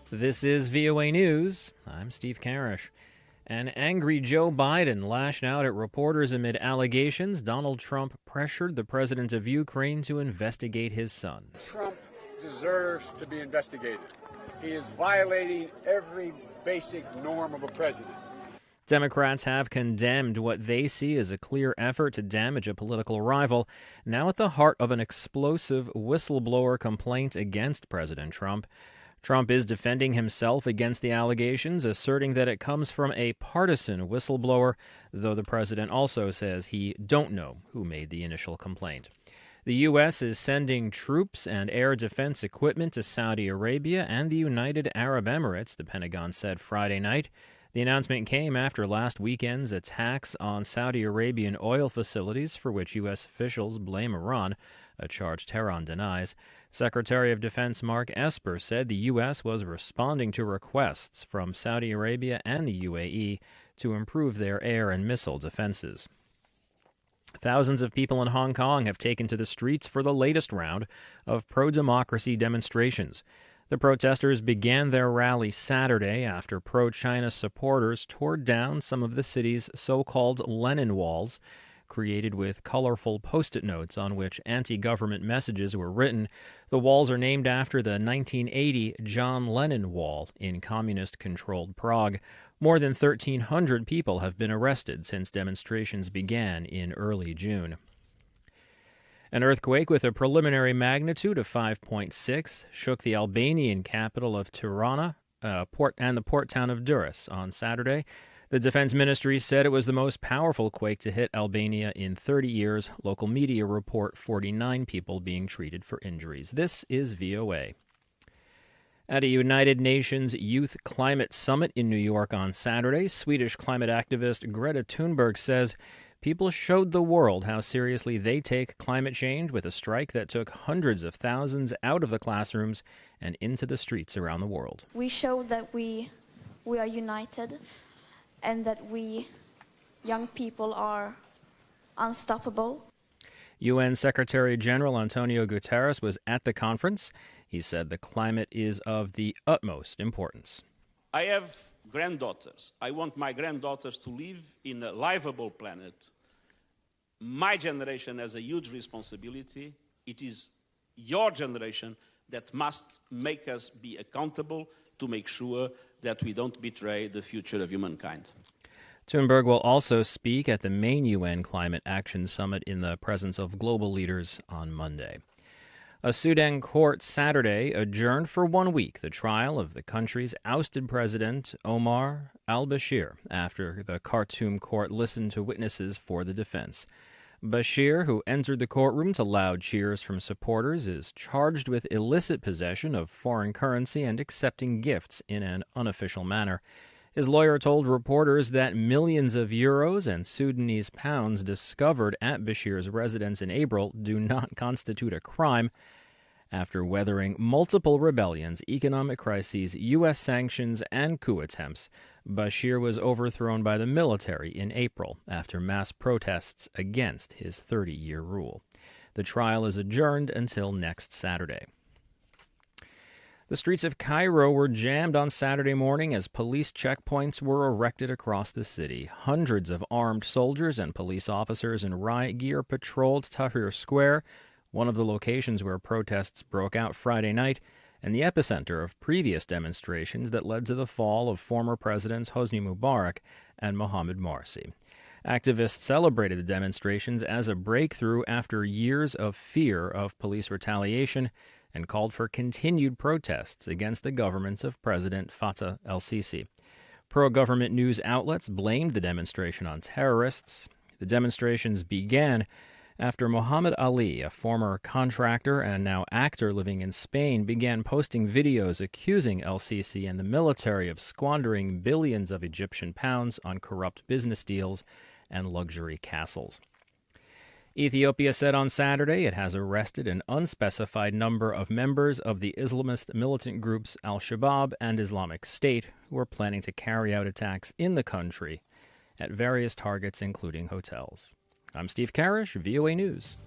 This is VOA News. I'm Steve Karesh. An angry Joe Biden lashed out at reporters amid allegations Donald Trump pressured the president of Ukraine to investigate his son. Trump deserves to be investigated. He is violating every basic norm of a president. Democrats have condemned what they see as a clear effort to damage a political rival, now at the heart of an explosive whistleblower complaint against President Trump. Trump is defending himself against the allegations, asserting that it comes from a partisan whistleblower, though the president also says he don't know who made the initial complaint. The U.S. is sending troops and air defense equipment to Saudi Arabia and the United Arab Emirates, the Pentagon said Friday night. The announcement came after last weekend's attacks on Saudi Arabian oil facilities, for which U.S. officials blame Iran, a charge Tehran denies. Secretary of Defense Mark Esper said the U.S. was responding to requests from Saudi Arabia and the UAE to improve their air and missile defenses. Thousands of people in Hong Kong have taken to the streets for the latest round of pro-democracy demonstrations. The protesters began their rally Saturday after pro-China supporters tore down some of the city's so-called Lenin walls, created with colorful Post-it notes on which anti-government messages were written. The walls are named after the 1980 John Lennon Wall in communist-controlled Prague. More than 1,300 people have been arrested since demonstrations began in early June. An earthquake with a preliminary magnitude of 5.6 shook the Albanian capital of Tirana and the port town of Durrës on Saturday. The Defense Ministry said it was the most powerful quake to hit Albania in 30 years. Local media report 49 people being treated for injuries. This is VOA. At a United Nations Youth Climate Summit in New York on Saturday, Swedish climate activist Greta Thunberg says people showed the world how seriously they take climate change with a strike that took hundreds of thousands out of the classrooms and into the streets around the world. We showed that we are united and that we, young people, are unstoppable. UN Secretary General Antonio Guterres was at the conference. He said the climate is of the utmost importance. I have granddaughters. I want my granddaughters to live in a livable planet. My generation has a huge responsibility. It is your generation that must make us be accountable to make sure that we don't betray the future of humankind. Thunberg will also speak at the main UN Climate Action Summit in the presence of global leaders on Monday. A Sudan court Saturday adjourned for 1 week the trial of the country's ousted president, Omar al-Bashir, after the Khartoum court listened to witnesses for the defense. Bashir, who entered the courtroom to loud cheers from supporters, is charged with illicit possession of foreign currency and accepting gifts in an unofficial manner. His lawyer told reporters that millions of euros and Sudanese pounds discovered at Bashir's residence in April do not constitute a crime. After weathering multiple rebellions, economic crises, U.S. sanctions, and coup attempts, Bashir was overthrown by the military in April after mass protests against his 30-year rule. The trial is adjourned until next Saturday. The streets of Cairo were jammed on Saturday morning as police checkpoints were erected across the city. Hundreds of armed soldiers and police officers in riot gear patrolled Tahrir Square, one of the locations where protests broke out Friday night, and the epicenter of previous demonstrations that led to the fall of former presidents Hosni Mubarak and Mohamed Morsi. Activists celebrated the demonstrations as a breakthrough after years of fear of police retaliation and called for continued protests against the government of President Fattah el-Sisi. Pro-government news outlets blamed the demonstration on terrorists. The demonstrations began after Muhammad Ali, a former contractor and now actor living in Spain, began posting videos accusing el-Sisi and the military of squandering billions of Egyptian pounds on corrupt business deals and luxury castles. Ethiopia said on Saturday it has arrested an unspecified number of members of the Islamist militant groups Al-Shabaab and Islamic State who are planning to carry out attacks in the country at various targets, including hotels. I'm Steve Karesh, VOA News.